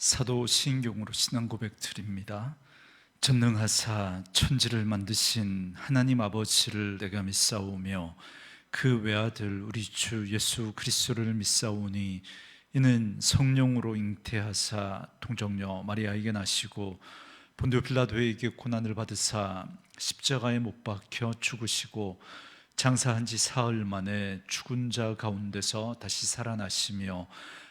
사도신경으로 신앙 고백 드립니다. 전능하사 천지를 만드신 하나님 아버지를 내가 믿사오며 그 외아들 우리 주 예수 그리스도를 믿사오니 이는 성령으로 잉태하사 동정녀 마리아에게 나시고 본디오 빌라도에게 고난을 받으사 십자가에 못 박혀 죽으시고 장사한 지 사흘 만에 죽은 자 가운데서 다시 살아나시며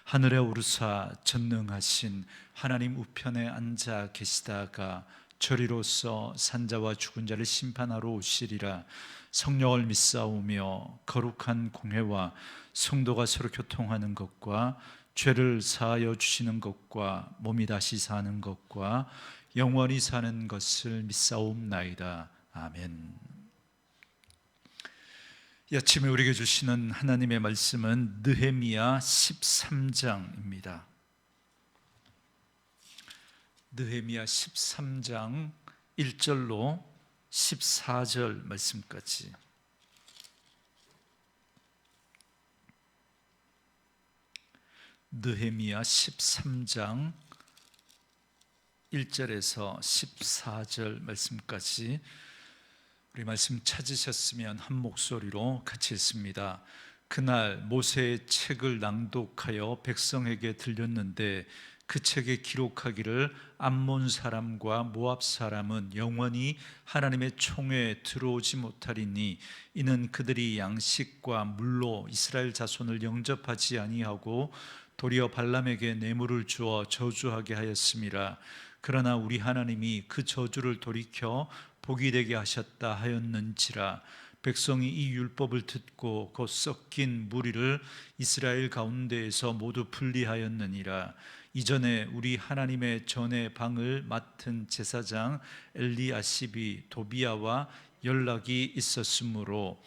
하늘에 오르사 전능하신 하나님 우편에 앉아 계시다가 저리로서 산자와 죽은 자를 심판하러 오시리라. 성령을 믿사오며 거룩한 공회와 성도가 서로 교통하는 것과 죄를 사하여 주시는 것과 몸이 다시 사는 것과 영원히 사는 것을 믿사옵나이다. 아멘. 이 아침에 우리에게 주시는 하나님의 말씀은 느헤미야 13장입니다. 느헤미야 13장 1절로 14절 말씀까지. 느헤미야 13장 1절에서 14절 말씀까지 우리 말씀 찾으셨으면 한 목소리로 같이 읽습니다. 그날 모세의 책을 낭독하여 백성에게 들렸는데 그 책에 기록하기를 암몬 사람과 모압 사람은 영원히 하나님의 총에 들어오지 못하리니 이는 그들이 양식과 물로 이스라엘 자손을 영접하지 아니하고 도리어 발람에게 뇌물을 주어 저주하게 하였음이라. 그러나 우리 하나님이 그 저주를 돌이켜 복이 되게 하셨다 하였는지라. 백성이 이 율법을 듣고 곧 섞인 무리를 이스라엘 가운데에서 모두 분리하였느니라. 이전에 우리 하나님의 전의 방을 맡은 제사장 엘리야십이 도비야와 연락이 있었으므로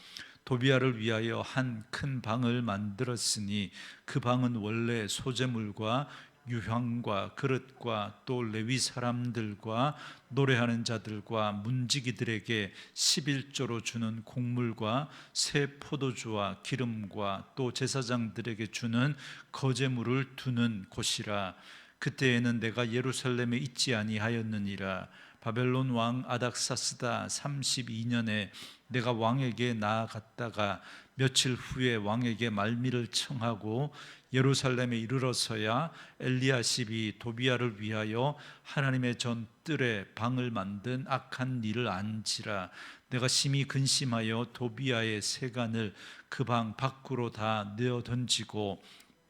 도비야를 위하여 한 큰 방을 만들었으니 그 방은 원래 소재물과 유향과 그릇과 또 레위 사람들과 노래하는 자들과 문지기들에게 11조로 주는 곡물과 새 포도주와 기름과 또 제사장들에게 주는 거제물을 두는 곳이라. 그때에는 내가 예루살렘에 있지 아니하였느니라. 바벨론 왕 아닥사스다 32년에 내가 왕에게 나아갔다가 며칠 후에 왕에게 말미를 청하고 예루살렘에 이르러서야 엘리야십이 도비야를 위하여 하나님의 전 뜰에 방을 만든 악한 일을 안지라. 내가 심히 근심하여 도비야의 세간을 그 방 밖으로 다 내어 던지고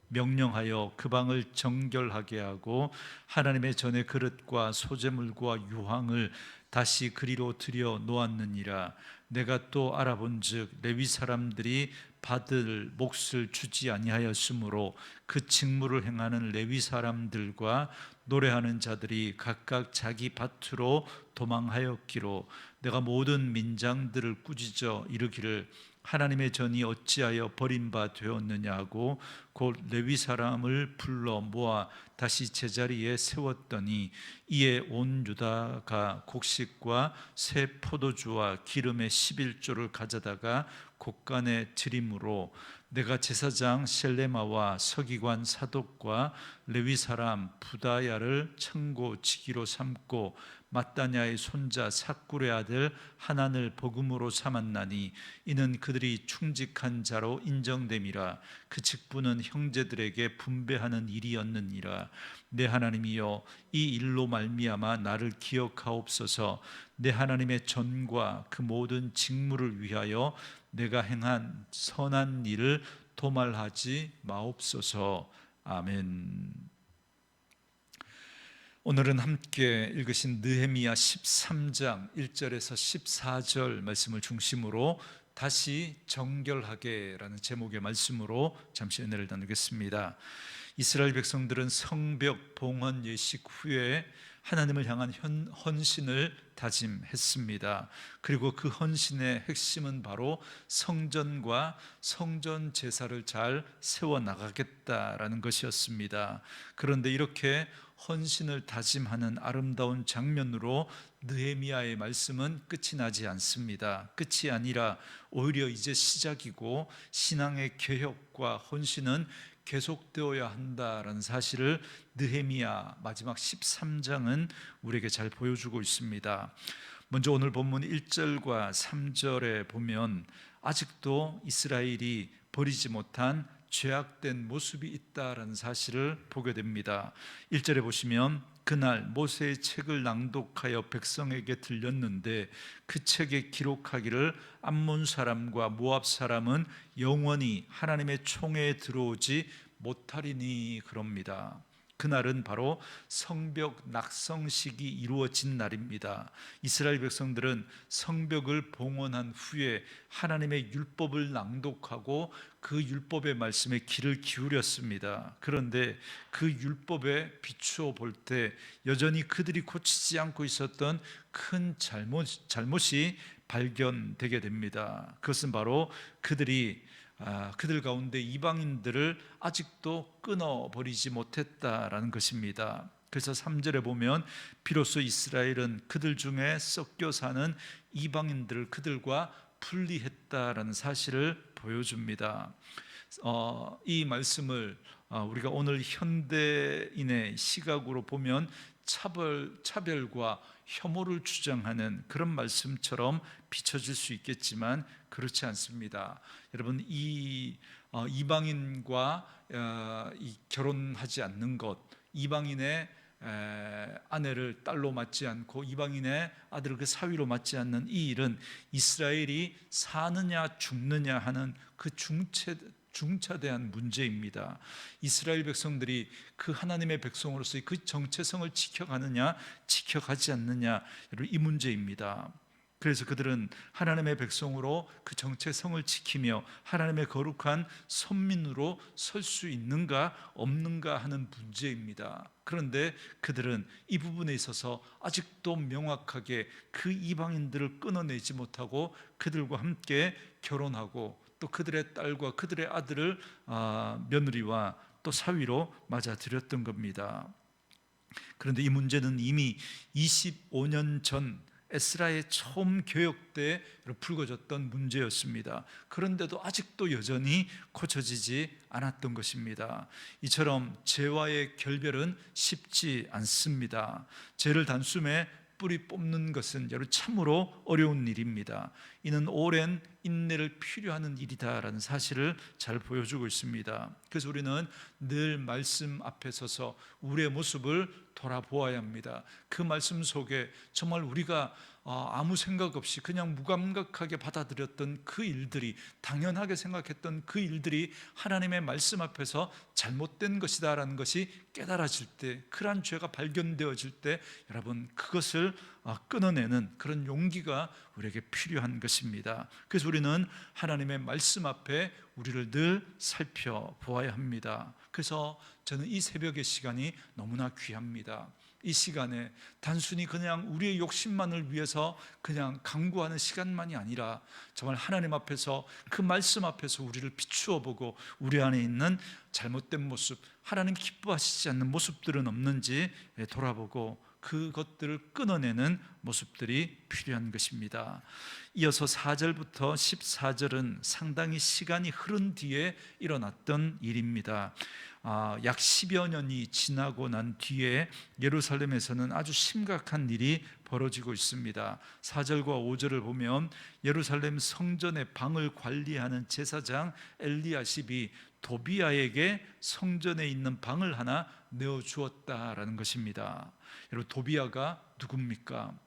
명령하여 그 방을 정결하게 하고 하나님의 전의 그릇과 소재물과 유황을 다시 그리로 들여 놓았느니라. 내가 또 알아본즉 레위 사람들이 받을 몫을 주지 아니하였으므로 그 직무를 행하는 레위 사람들과 노래하는 자들이 각각 자기 밭으로 도망하였기로 내가 모든 민장들을 꾸짖어 이르기를 하나님의 전이 어찌하여 버린 바 되었느냐고 곧 레위 사람을 불러 모아 다시 제자리에 세웠더니 이에 온 유다가 곡식과 새 포도주와 기름의 11조를 가져다가 곳간에 드림으로 내가 제사장 셀레마와 서기관 사독과 레위 사람 부다야를 청고지기로 삼고 mat단야의 손자 삭굴의 아들 하난을 복음으로 삼았나니 이는 그들이 충직한 자로 인정됨이라. 그 직분은 형제들에게 분배하는 일이었느니라. 내 하나님이여 이 일로 말미암아 나를 기억하옵소서. 내 하나님의 전과 그 모든 직무를 위하여 내가 행한 선한 일을 도말하지 마옵소서. 아멘. 오늘은 함께 읽으신 느헤미야 13장 1절에서 14절 말씀을 중심으로 다시 정결하게라는 제목의 말씀으로 잠시 은혜를 나누겠습니다. 이스라엘 백성들은 성벽 봉헌 예식 후에 하나님을 향한 헌신을 다짐했습니다. 그리고 그 헌신의 핵심은 바로 성전과 성전 제사를 잘 세워나가겠다라는 것이었습니다. 그런데 이렇게 헌신을 다짐하는 아름다운 장면으로 느헤미야의 말씀은 끝이 나지 않습니다. 끝이 아니라 오히려 이제 시작이고 신앙의 개혁과 헌신은 계속되어야 한다라는 사실을 느헤미야 마지막 13장은 우리에게 잘 보여주고 있습니다. 먼저 오늘 본문 1절과 3절에 보면 아직도 이스라엘이 버리지 못한 죄악된 모습이 있다라는 사실을 보게 됩니다. 1절에 보시면 그날 모세의 책을 낭독하여 백성에게 들렸는데 그 책에 기록하기를 암몬 사람과 모압 사람은 영원히 하나님의 총회에 들어오지 못하리니 그럽니다. 그날은 바로 성벽 낙성식이 이루어진 날입니다. 이스라엘 백성들은 성벽을 봉헌한 후에 하나님의 율법을 낭독하고 그 율법의 말씀에 귀를 기울였습니다. 그런데 그 율법에 비추어 볼 때 여전히 그들이 고치지 않고 있었던 큰 잘못이 발견되게 됩니다. 그것은 바로 그들 가운데 이방인들을 아직도 끊어버리지 못했다라는 것입니다. 그래서 3절에 보면 비로소 이스라엘은 그들 중에 섞여 사는 이방인들을 그들과 분리했다라는 사실을 보여줍니다. 이 말씀을 우리가 오늘 현대인의 시각으로 보면 차별과 혐오를 주장하는 그런 말씀처럼 비춰질 수 있겠지만 그렇지 않습니다. 여러분, 이방인과 결혼하지 않는 것, 이방인의 아내를 딸로 맞지 않고 이방인의 아들을 그 사위로 맞지 않는 이 일은 이스라엘이 사느냐 죽느냐 하는 그 중차대한 문제입니다. 이스라엘 백성들이 그 하나님의 백성으로서의 그 정체성을 지켜가느냐 지켜가지 않느냐, 이 문제입니다. 그래서 그들은 하나님의 백성으로 그 정체성을 지키며 하나님의 거룩한 선민으로 설 수 있는가 없는가 하는 문제입니다. 그런데 그들은 이 부분에 있어서 아직도 명확하게 그 이방인들을 끊어내지 못하고 그들과 함께 결혼하고 또 그들의 딸과 그들의 아들을 며느리와 또 사위로 맞아들였던 겁니다. 그런데 이 문제는 이미 25년 전 에스라의 처음 개혁 때 불거졌던 문제였습니다. 그런데도 아직도 여전히 고쳐지지 않았던 것입니다. 이처럼 죄와의 결별은 쉽지 않습니다. 죄를 단숨에 뿌리 뽑는 것은 여러분 참으로 어려운 일입니다. 이는 오랜 인내를 필요하는 일이다라는 사실을 잘 보여주고 있습니다. 그래서 우리는 늘 말씀 앞에 서서 우리의 모습을 돌아보아야 합니다. 그 말씀 속에 정말 우리가 아무 생각 없이 그냥 무감각하게 받아들였던 그 일들이, 당연하게 생각했던 그 일들이 하나님의 말씀 앞에서 잘못된 것이다라는 것이 깨달아질 때, 그러한 죄가 발견되어질 때 여러분 그것을 끊어내는 그런 용기가 우리에게 필요한 것입니다. 그래서 우리는 하나님의 말씀 앞에 우리를 늘 살펴보아야 합니다. 그래서 저는 이 새벽의 시간이 너무나 귀합니다. 이 시간에 단순히 그냥 우리의 욕심만을 위해서 그냥 강구하는 시간만이 아니라 정말 하나님 앞에서 그 말씀 앞에서 우리를 비추어 보고 우리 안에 있는 잘못된 모습, 하나님 기뻐하시지 않는 모습들은 없는지 돌아보고 그것들을 끊어내는 모습들이 필요한 것입니다. 이어서 4절부터 14절은 상당히 시간이 흐른 뒤에 일어났던 일입니다. 약 10여 년이 지나고 난 뒤에 예루살렘에서는 아주 심각한 일이 벌어지고 있습니다. 4절과 5절을 보면 예루살렘 성전의 방을 관리하는 제사장 엘리야십이 도비야에게 성전에 있는 방을 하나 내어주었다라는 것입니다. 여러분, 도비야가 누굽니까?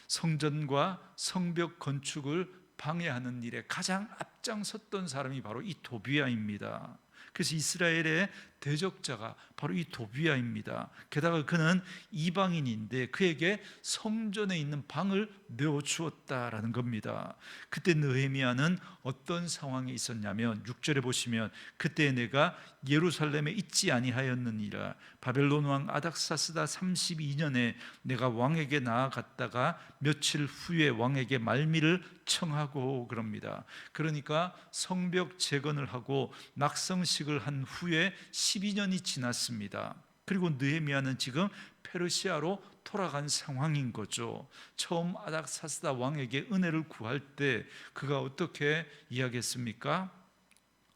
성전과 성벽 건축을 방해하는 일에 가장 앞장섰던 사람이 바로 이 도비야입니다. 그래서 이스라엘의 대적자가 바로 이 도비야입니다. 게다가 그는 이방인인데 그에게 성전에 있는 방을 내어주었다라는 겁니다. 그때 느헤미야는 어떤 상황이 있었냐면 6절에 보시면 그때 내가 예루살렘에 있지 아니하였느니라. 바벨론 왕 아닥사스다 32년에 내가 왕에게 나아갔다가 며칠 후에 왕에게 말미를 청하고 그럽니다. 그러니까 성벽 재건을 하고 낙성식을 한 후에 12년이 지났습니다. 그리고 느헤미야는 지금 페르시아로 돌아간 상황인 거죠. 처음 아닥사스다 왕에게 은혜를 구할 때 그가 어떻게 이야기했습니까?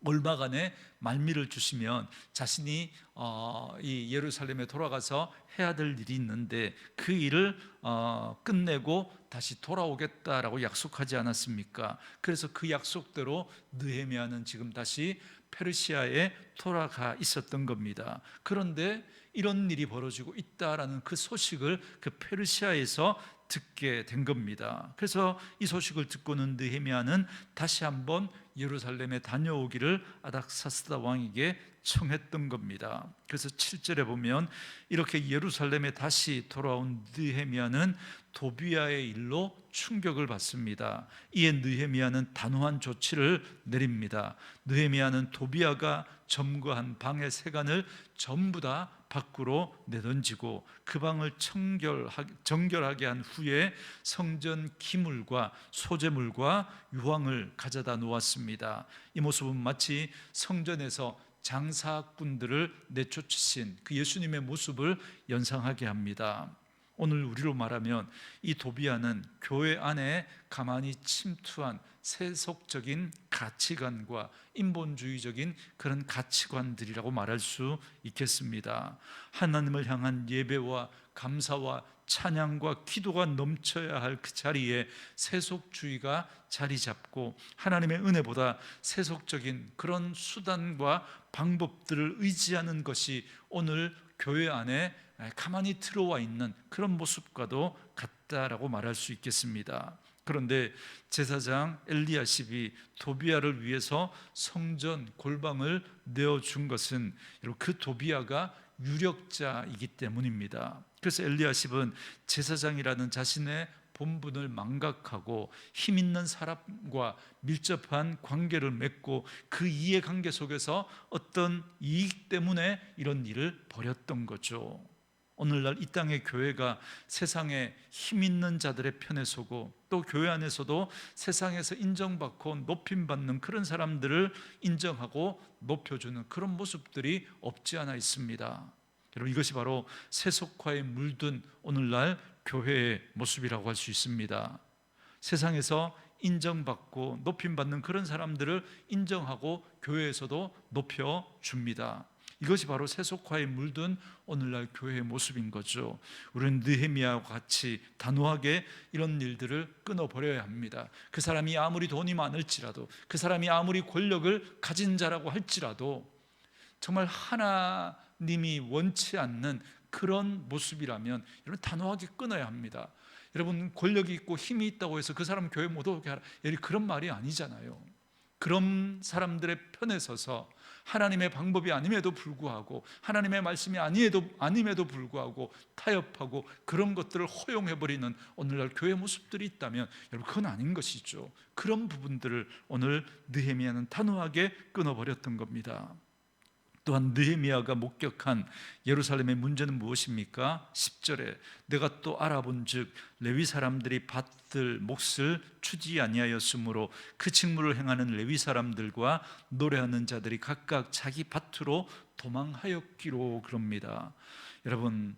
얼마간의 말미를 주시면 자신이 이 예루살렘에 돌아가서 해야 될 일이 있는데 그 일을 끝내고 다시 돌아오겠다라고 약속하지 않았습니까? 그래서 그 약속대로 느헤미야는 지금 다시 페르시아에 돌아가 있었던 겁니다. 그런데 이런 일이 벌어지고 있다라는 그 소식을 그 페르시아에서 듣게 된 겁니다. 그래서 이 소식을 듣고는 느헤미야는 다시 한번 예루살렘에 다녀오기를 아닥사스다 왕에게 청했던 겁니다. 그래서 7절에 보면 이렇게 예루살렘에 다시 돌아온 느헤미야는 도비야의 일로 충격을 받습니다. 이에 느헤미야는 단호한 조치를 내립니다. 느헤미야는 도비야가 점거한 방의 세간을 전부 다 밖으로 내던지고 그 방을 정결하게 한 후에 성전 기물과 소재물과 유황을 가져다 놓았습니다. 이 모습은 마치 성전에서 장사꾼들을 내쫓으신 그 예수님의 모습을 연상하게 합니다. 오늘 우리로 말하면 이 도비야는 교회 안에 가만히 침투한 세속적인 가치관과 인본주의적인 그런 가치관들이라고 말할 수 있겠습니다. 하나님을 향한 예배와 감사와 찬양과 기도가 넘쳐야 할 그 자리에 세속주의가 자리 잡고 하나님의 은혜보다 세속적인 그런 수단과 방법들을 의지하는 것이 오늘 교회 안에 가만히 들어와 있는 그런 모습과도 같다라고 말할 수 있겠습니다. 그런데 제사장 엘리야십이 도비야를 위해서 성전 골방을 내어준 것은 그 도비야가 유력자이기 때문입니다. 그래서 엘리야십은 제사장이라는 자신의 본분을 망각하고 힘 있는 사람과 밀접한 관계를 맺고 그 이해관계 속에서 어떤 이익 때문에 이런 일을 벌였던 거죠. 오늘날 이 땅의 교회가 세상에 힘 있는 자들의 편에 서고 또 교회 안에서도 세상에서 인정받고 높임받는 그런 사람들을 인정하고 높여주는 그런 모습들이 없지 않아 있습니다. 여러분, 이것이 바로 세속화에 물든 오늘날 교회의 모습이라고 할 수 있습니다. 세상에서 인정받고 높임받는 그런 사람들을 인정하고 교회에서도 높여줍니다. 이것이 바로 세속화에 물든 오늘날 교회의 모습인 거죠. 우리는 느헤미야와 같이 단호하게 이런 일들을 끊어버려야 합니다. 그 사람이 아무리 돈이 많을지라도, 그 사람이 아무리 권력을 가진 자라고 할지라도 정말 하나님이 원치 않는 그런 모습이라면 여러분 단호하게 끊어야 합니다. 여러분, 권력이 있고 힘이 있다고 해서 그 사람 교회 못 오게 하라, 그런 말이 아니잖아요. 그런 사람들의 편에 서서 하나님의 방법이 아님에도 불구하고 하나님의 말씀이 아님에도 불구하고 타협하고 그런 것들을 허용해버리는 오늘날 교회 모습들이 있다면 여러분, 그건 아닌 것이죠. 그런 부분들을 오늘 느헤미야는 단호하게 끊어버렸던 겁니다. 또한 느헤미야가 목격한 예루살렘의 문제는 무엇입니까? 10절에 내가 또 알아본 즉 레위 사람들이 밭들 몫을 주지 아니하였으므로 그 직무를 행하는 레위 사람들과 노래하는 자들이 각각 자기 밭으로 도망하였기로 그럽니다. 여러분,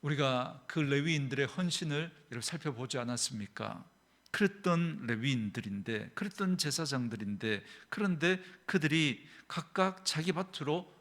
우리가 그 레위인들의 헌신을 살펴보지 않았습니까? 그랬던 레위인들인데, 그랬던 제사장들인데, 그런데 그들이 각각 자기 밭으로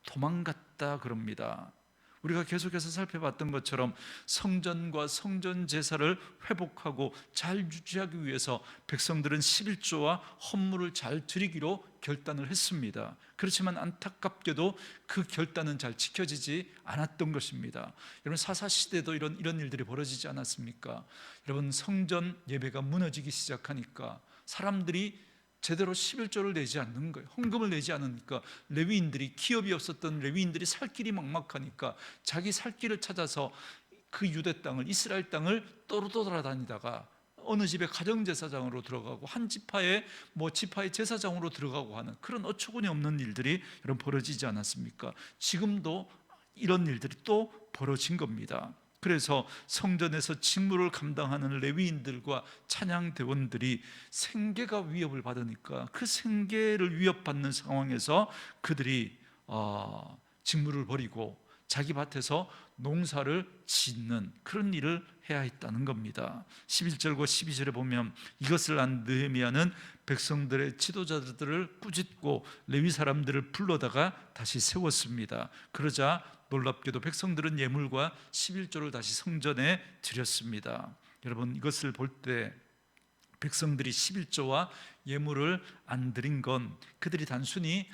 도망갔다 그럽니다. 우리가 계속해서 살펴봤던 것처럼 성전과 성전 제사를 회복하고 잘 유지하기 위해서 백성들은 11조와 헌물을 잘 드리기로 결단을 했습니다. 그렇지만 안타깝게도 그 결단은 잘 지켜지지 않았던 것입니다. 여러분, 사사시대도 이런 일들이 벌어지지 않았습니까? 여러분, 성전 예배가 무너지기 시작하니까 사람들이 제대로 11조를 내지 않는 거예요. 헌금을 내지 않으니까 레위인들이, 기업이 없었던 레위인들이 살 길이 막막하니까 자기 살 길을 찾아서 그 유대 땅을, 이스라엘 땅을 떠돌아다니다가 어느 집에 가정제사장으로 들어가고 한 지파의 지파의 제사장으로 들어가고 하는 그런 어처구니 없는 일들이 여러분 벌어지지 않았습니까? 지금도 이런 일들이 또 벌어진 겁니다. 그래서 성전에서 직무를 감당하는 레위인들과 찬양대원들이 생계가 위협을 받으니까 그 생계를 위협받는 상황에서 그들이 직무를 버리고 자기 밭에서 농사를 짓는 그런 일을 해야 했다는 겁니다. 11절과 12절에 보면 이것을 안 느헤미야는 백성들의 지도자들을 꾸짖고 레위 사람들을 불러다가 다시 세웠습니다. 그러자 놀랍게도 백성들은 예물과 11조를 다시 성전에 드렸습니다. 여러분, 이것을 볼 때 백성들이 11조와 예물을 안 드린 건 그들이 단순히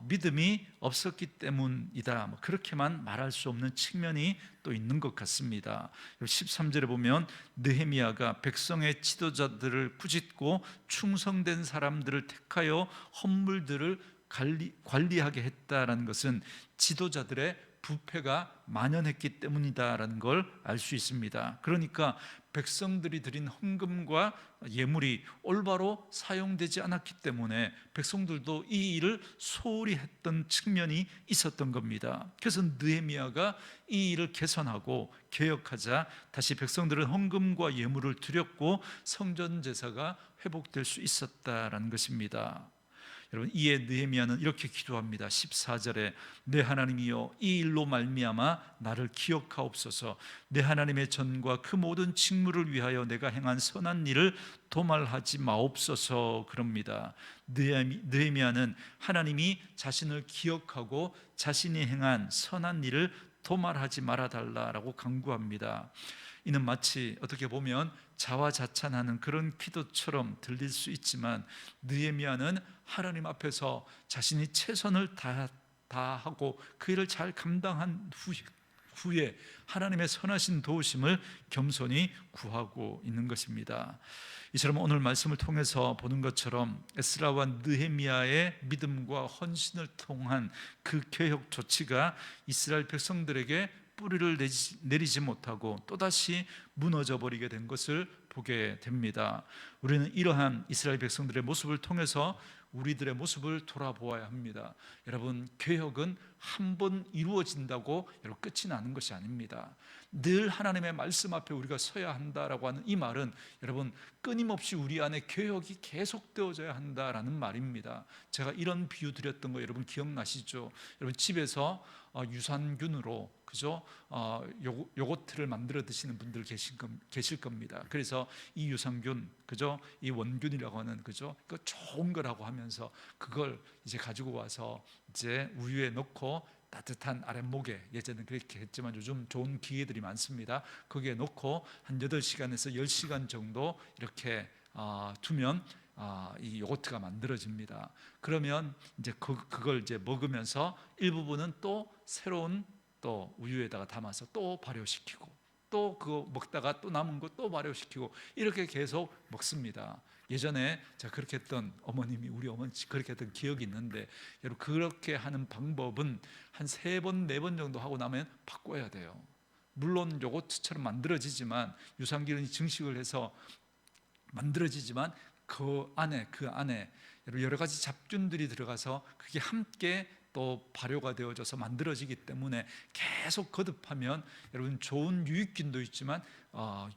믿음이 없었기 때문이다, 그렇게만 말할 수 없는 측면이 또 있는 것 같습니다. 13절에 보면 느헤미야가 백성의 지도자들을 꾸짖고 충성된 사람들을 택하여 헌물들을 관리하게 했다라는 것은 지도자들의 부패가 만연했기 때문이다라는 걸 알 수 있습니다. 그러니까 백성들이 드린 헌금과 예물이 올바로 사용되지 않았기 때문에 백성들도 이 일을 소홀히 했던 측면이 있었던 겁니다. 그래서 느헤미야가 이 일을 개선하고 개혁하자 다시 백성들은 헌금과 예물을 드렸고 성전 제사가 회복될 수 있었다라는 것입니다. 여러분, 이에 느헤미야는 이렇게 기도합니다. 14절에 내 하나님이여, 이 일로 말미암아 나를 기억하옵소서. 내 하나님의 전과 그 모든 직무를 위하여 내가 행한 선한 일을 도말하지 마옵소서. 그럽니다. 느헤미야는 하나님이 자신을 기억하고 자신이 행한 선한 일을 도말하지 말아달라고 간구합니다. 이는 마치 어떻게 보면 자화자찬하는 그런 기도처럼 들릴 수 있지만 느헤미야는 하나님 앞에서 자신이 최선을 다하고 그 일을 잘 감당한 후에 하나님의 선하신 도우심을 겸손히 구하고 있는 것입니다. 이처럼 오늘 말씀을 통해서 보는 것처럼 에스라와 느헤미야의 믿음과 헌신을 통한 그 개혁 조치가 이스라엘 백성들에게 뿌리를 내리지 못하고 또다시 무너져 버리게 된 것을 보게 됩니다. 우리는 이러한 이스라엘 백성들의 모습을 통해서 우리들의 모습을 돌아보아야 합니다. 여러분, 개혁은 한 번 이루어진다고 끝이 나는 것이 아닙니다. 늘 하나님의 말씀 앞에 우리가 서야 한다라고 하는 이 말은 여러분, 끊임없이 우리 안에 개혁이 계속되어져야 한다라는 말입니다. 제가 이런 비유 드렸던 거 여러분 기억나시죠? 여러분, 집에서 유산균으로 그죠? 요거트를 만들어 드시는 분들 계실 겁니다. 그래서 이 유산균, 그죠? 이 원균이라고 하는, 그죠? 그 좋은 거라고 하면서 그걸 이제 가지고 와서 이제 우유에 넣고 따뜻한 아랫목에, 예전에는 그렇게 했지만 요즘 좋은 기계들이 많습니다. 거기에 넣고 한 8시간에서 10시간 정도 이렇게 두면 이 요거트가 만들어집니다. 그러면 이제 그걸 이제 먹으면서 일부분은 또 새로운 또 우유에다가 담아서 또 발효시키고 또 그거 먹다가 또 남은 거 또 발효시키고 이렇게 계속 먹습니다. 예전에 제가 그렇게 했던 어머님이, 우리 어머니 그렇게 했던 기억이 있는데, 여러분, 그렇게 하는 방법은 한 3번, 4번 정도 하고 나면 바꿔야 돼요. 물론 요거트처럼 만들어지지만, 유산균이 증식을 해서 만들어지지만 그 안에 여러 가지 잡균들이 들어가서 그게 함께 또 발효가 되어져서 만들어지기 때문에 계속 거듭하면 여러분, 좋은 유익균도 있지만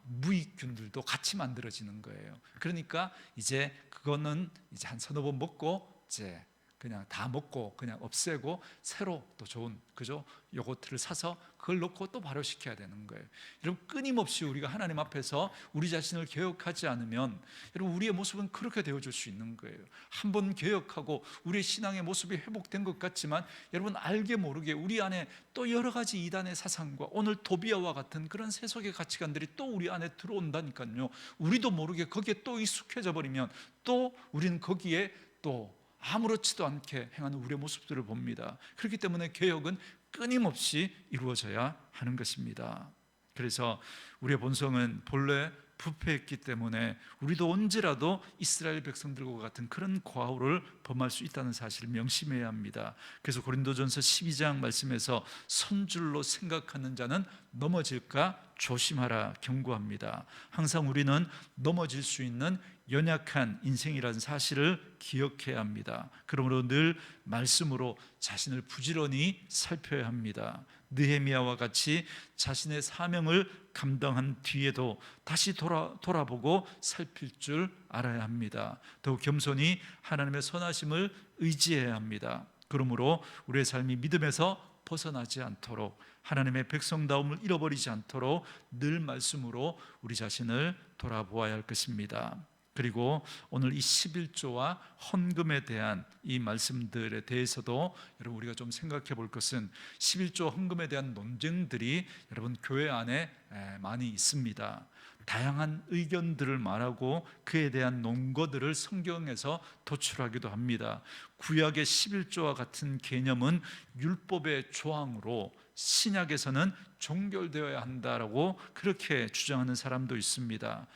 무익균들도 같이 만들어지는 거예요. 그러니까 이제 그거는 이제 한 서너 번 먹고 이제 그냥 다 먹고 그냥 없애고 새로 또 좋은, 그죠? 요거트를 사서 그걸 넣고 또 발효시켜야 되는 거예요. 여러분, 끊임없이 우리가 하나님 앞에서 우리 자신을 개혁하지 않으면 여러분, 우리의 모습은 그렇게 되어질 수 있는 거예요. 한번 개혁하고 우리의 신앙의 모습이 회복된 것 같지만 여러분, 알게 모르게 우리 안에 또 여러 가지 이단의 사상과 오늘 도비아와 같은 그런 세속의 가치관들이 또 우리 안에 들어온다니까요. 우리도 모르게 거기에 또 익숙해져 버리면 또 우리는 거기에 또 아무렇지도 않게 행하는 우리의 모습들을 봅니다. 그렇기 때문에 개혁은 끊임없이 이루어져야 하는 것입니다. 그래서 우리의 본성은 본래 부패했기 때문에 우리도 언제라도 이스라엘 백성들과 같은 그런 과오를 범할 수 있다는 사실을 명심해야 합니다. 그래서 고린도전서 12장 말씀에서 선줄로 생각하는 자는 넘어질까 조심하라 경고합니다. 항상 우리는 넘어질 수 있는 연약한 인생이라는 사실을 기억해야 합니다. 그러므로 늘 말씀으로 자신을 부지런히 살펴야 합니다. 느헤미야와 같이 자신의 사명을 감당한 뒤에도 다시 돌아보고 살필 줄 알아야 합니다. 더욱 겸손히 하나님의 선하심을 의지해야 합니다. 그러므로 우리의 삶이 믿음에서 벗어나지 않도록, 하나님의 백성다움을 잃어버리지 않도록 늘 말씀으로 우리 자신을 돌아보아야 할 것입니다. 그리고 오늘 이 11조와 헌금에 대한 이 말씀들에 대해서도 여러분 우리가 좀 생각해 볼 것은, 11조 헌금에 대한 논쟁들이 여러분 교회 안에 많이 있습니다. 다양한 의견들을 말하고 그에 대한 논거들을 성경에서 도출하기도 합니다. 구약의 11조와 같은 개념은 율법의 조항으로 신약에서는 종결되어야 한다라고 그렇게 주장하는 사람도 있습니다.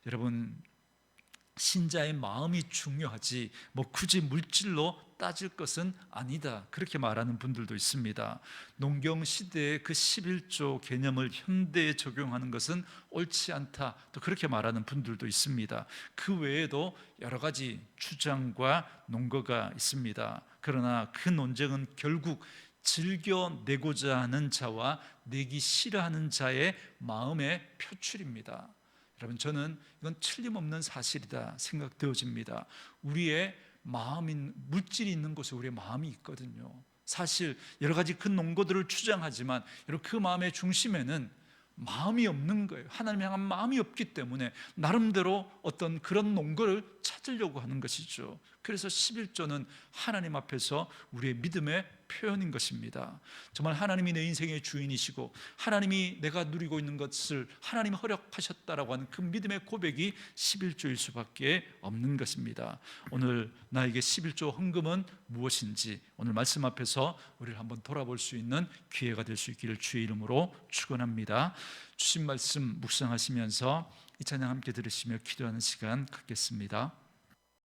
여러분, 신자의 마음이 중요하지 굳이 물질로 따질 것은 아니다, 그렇게 말하는 분들도 있습니다. 농경 시대의 그 11조 개념을 현대에 적용하는 것은 옳지 않다, 또 그렇게 말하는 분들도 있습니다. 그 외에도 여러 가지 주장과 논거가 있습니다. 그러나 그 논쟁은 결국 즐겨 내고자 하는 자와 내기 싫어하는 자의 마음의 표출입니다. 여러분, 저는 이건 틀림없는 사실이다 생각되어집니다. 우리의 마음인, 물질이 있는 곳에 우리의 마음이 있거든요. 사실 여러 가지 그 논거들을 주장하지만 여러분, 그 마음의 중심에는 마음이 없는 거예요. 하나님 향한 마음이 없기 때문에 나름대로 어떤 그런 논거를 찾으려고 하는 것이죠. 그래서 11조는 하나님 앞에서 우리의 믿음의 표현인 것입니다. 정말 하나님이 내 인생의 주인이시고 하나님이 내가 누리고 있는 것을 하나님이 허락하셨다라고 하는 그 믿음의 고백이 11조일 수밖에 없는 것입니다. 오늘 나에게 11조 헌금은 무엇인지 오늘 말씀 앞에서 우리를 한번 돌아볼 수 있는 기회가 될 수 있기를 주의 이름으로 축원합니다. 주신 말씀 묵상하시면서 이 찬양 함께 들으시며 기도하는 시간 갖겠습니다.